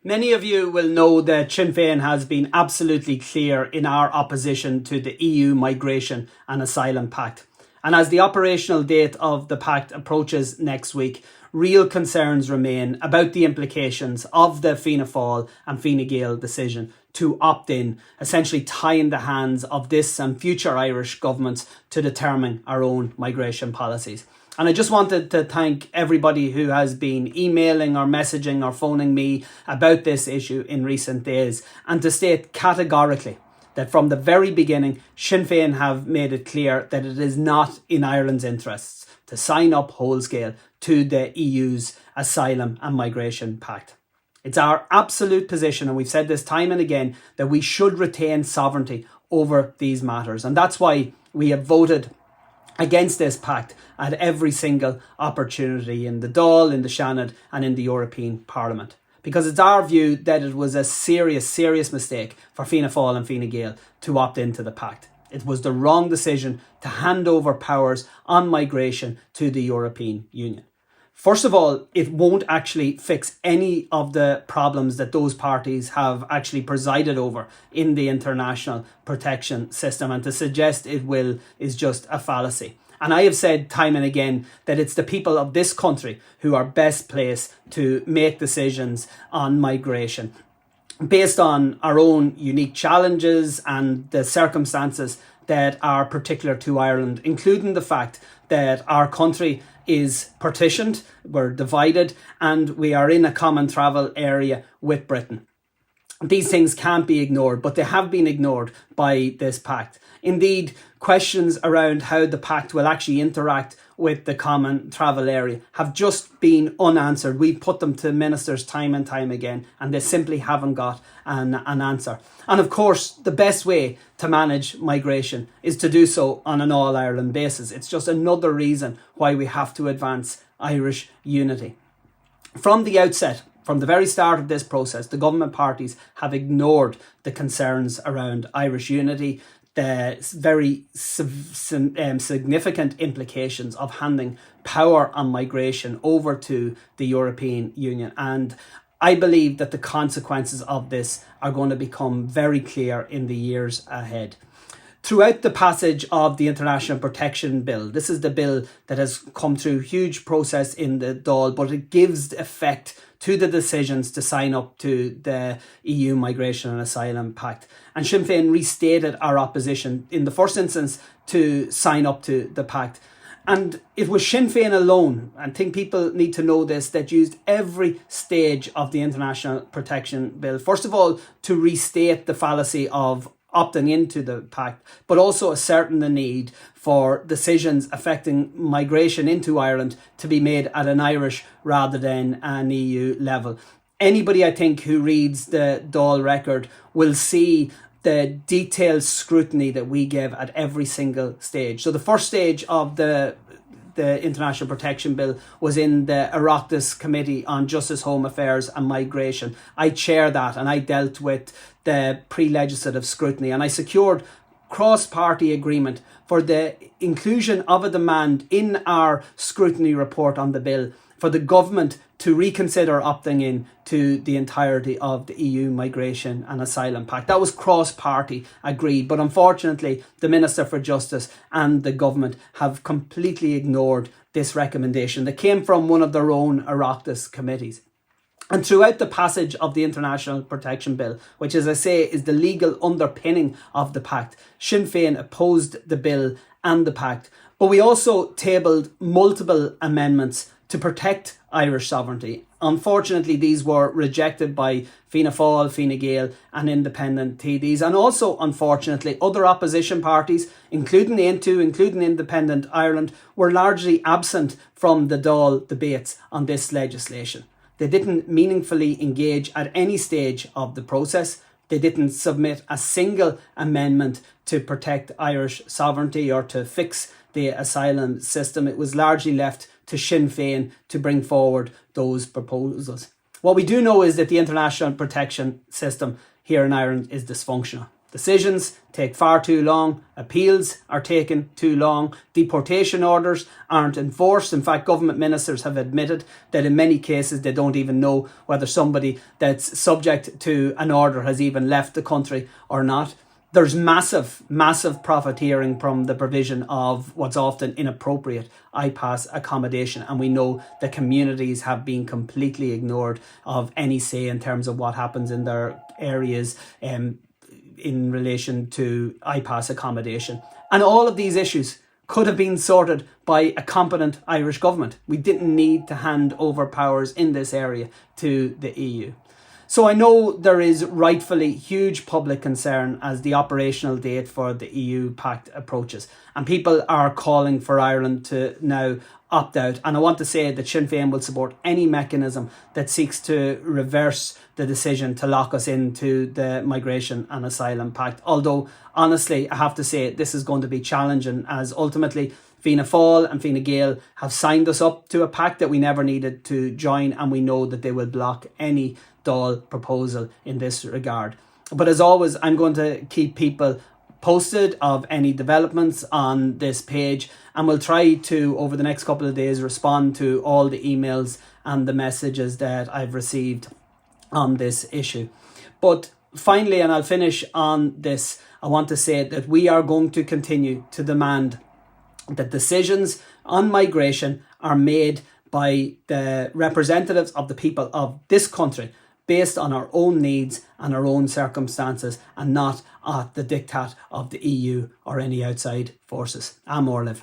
Many of you will know that Sinn Féin has been absolutely clear in our opposition to the EU Migration and Asylum Pact. And as the operational date of the pact approaches next week, real concerns remain about the implications of the Fianna Fáil and Fine Gael decision to opt in, essentially tying the hands of this and future Irish governments to determine our own migration policies. And I just wanted to thank everybody who has been emailing or messaging or phoning me about this issue in recent days, and to state categorically that from the very beginning, Sinn Féin have made it clear that it is not in Ireland's interests to sign up whole scale to the EU's Asylum and Migration Pact. It's our absolute position, and we've said this time and again, that we should retain sovereignty over these matters. And that's why we have voted against this pact at every single opportunity in the Dáil, in the Seanad and in the European Parliament. Because it's our view that it was a serious mistake for Fianna Fáil and Fine Gael to opt into the pact. It was the wrong decision to hand over powers on migration to the European Union. First of all, it won't actually fix any of the problems that those parties have actually presided over in the international protection system, and to suggest it will is just a fallacy. And I have said time and again that it's the people of this country who are best placed to make decisions on migration based on our own unique challenges and the circumstances that are particular to Ireland, including the fact that our country is partitioned, we're divided, and we are in a common travel area with Britain. These things can't be ignored, but they have been ignored by this pact. Indeed, questions around how the pact will actually interact with the common travel area have just been unanswered. We've put them to ministers time and time again, and they simply haven't got an answer. And of course, the best way to manage migration is to do so on an all-Ireland basis. It's just another reason why we have to advance Irish unity. From the outset, from the very start of this process, the government parties have ignored the concerns around Irish unity, the very significant implications of handing power on migration over to the European Union. And I believe that the consequences of this are going to become very clear in the years ahead. Throughout the passage of the International Protection Bill, this is the bill that has come through huge process in the Dáil, but it gives effect to the decisions to sign up to the EU Migration and Asylum Pact. And Sinn Féin restated our opposition in the first instance to sign up to the pact. And it was Sinn Féin alone, and I think people need to know this, that used every stage of the International Protection Bill. First of all, to restate the fallacy of opting into the pact, but also asserting the need for decisions affecting migration into Ireland to be made at an Irish rather than an EU level. Anybody, I think, who reads the Dáil record will see the detailed scrutiny that we give at every single stage. So the first stage of the International Protection Bill was in the Oireachtas Committee on Justice, Home Affairs and Migration. I chair that, and I dealt with the pre-legislative scrutiny, and I secured cross-party agreement for the inclusion of a demand in our scrutiny report on the bill for the government to reconsider opting in to the entirety of the EU Migration and Asylum Pact. That was cross-party agreed, but unfortunately the Minister for Justice and the government have completely ignored this recommendation that came from one of their own Oireachtas committees. And throughout the passage of the International Protection Bill, which, as I say, is the legal underpinning of the pact, Sinn Féin opposed the bill and the pact. But we also tabled multiple amendments to protect Irish sovereignty. Unfortunately, these were rejected by Fianna Fáil, Fine Gael and independent TDs. And also, unfortunately, other opposition parties, including the Intu, including Independent Ireland, were largely absent from the Dáil debates on this legislation. They didn't meaningfully engage at any stage of the process. They didn't submit a single amendment to protect Irish sovereignty or to fix the asylum system. It was largely left to Sinn Féin to bring forward those proposals. What we do know is that the international protection system here in Ireland is dysfunctional. Decisions take far too long, appeals are taking too long, deportation orders aren't enforced. In fact, government ministers have admitted that in many cases they don't even know whether somebody that's subject to an order has even left the country or not. There's massive profiteering from the provision of what's often inappropriate IPAS accommodation, and we know that communities have been completely ignored of any say in terms of what happens in their areas in relation to IPAS accommodation. And all of these issues could have been sorted by a competent Irish government. We didn't need to hand over powers in this area to the EU. So I know there is rightfully huge public concern as the operational date for the EU pact approaches, and people are calling for Ireland to now opt out. And I want to say that Sinn Féin will support any mechanism that seeks to reverse the decision to lock us into the Migration and Asylum Pact. Although, honestly, I have to say this is going to be challenging, as ultimately Fianna Fáil and Fine Gael have signed us up to a pact that we never needed to join, and we know that they will block any Dáil proposal in this regard. But as always, I'm going to keep people posted of any developments on this page, and we'll try to, over the next couple of days, respond to all the emails and the messages that I've received on this issue. But finally, and I'll finish on this, I want to say that we are going to continue to demand that decisions on migration are made by the representatives of the people of this country, based on our own needs and our own circumstances, and not at the diktat of the EU or any outside forces. Am Orliv.